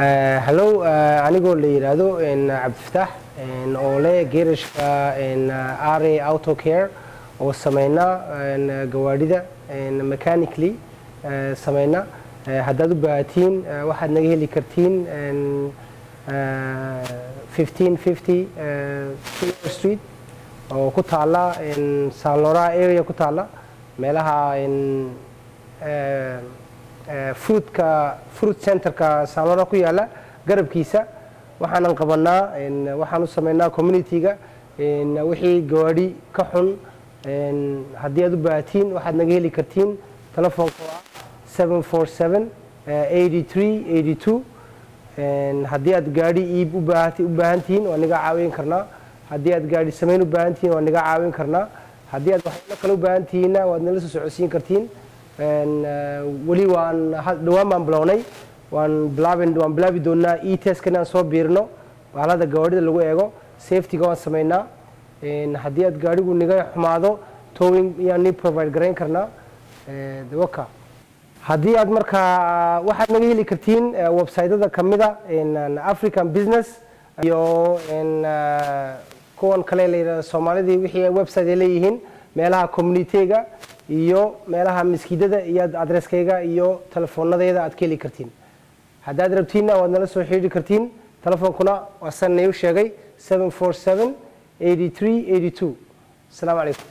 Hello, anigoo la yiraahdo Cabdifataax oo leh geerashka RA Auto Care oo sameeyna gawaadhida mechanically sameeyna haddaad u baahatiin waxaad naga heli kartiin 1550 Street oo ku taala San Laura area ku taala meelaha fruit center ka San Laura ku yaala garabkiisa waxaan qabanaa waxaan u sameeynaa community-ga wixii gawaadhi ka xun haddii aad u baahatiin waxaad naga heli kartiin telefoonka 747 8382 haddii aad gaadhi iib u baahantiin waa naga caawin karnaa haddii aad gaadhi sameyn u baahantiin waa naga caawin karnaa haddii aad waxyaalo kale u baahantiin waad nala soo socodsiin kartiin wali waan dhawaan baan bilownay waan bilaabi doonaa e-test kana soo biirno waalada gawaadhida lagu eego safety-ga waan sameynaa haddii aad gaadhigu naga xumaado towing ayaan ni provide garayn karnaa dawaka haddii aad markaa waxaad naga heli kartiin website-ada kamida African Business iyo kuwan kale leeyahay Soomaalida wixii website ay leeyihiin meelaha community-ga iyo meelaha miskiidada iyo address-kayga iyo telefoonadayda aad ka heli kartiin haddaad rabtiinna waad nala soo xiriiri kartiin telefoonkuna waa san sheegay 747 8382 السلام عليكم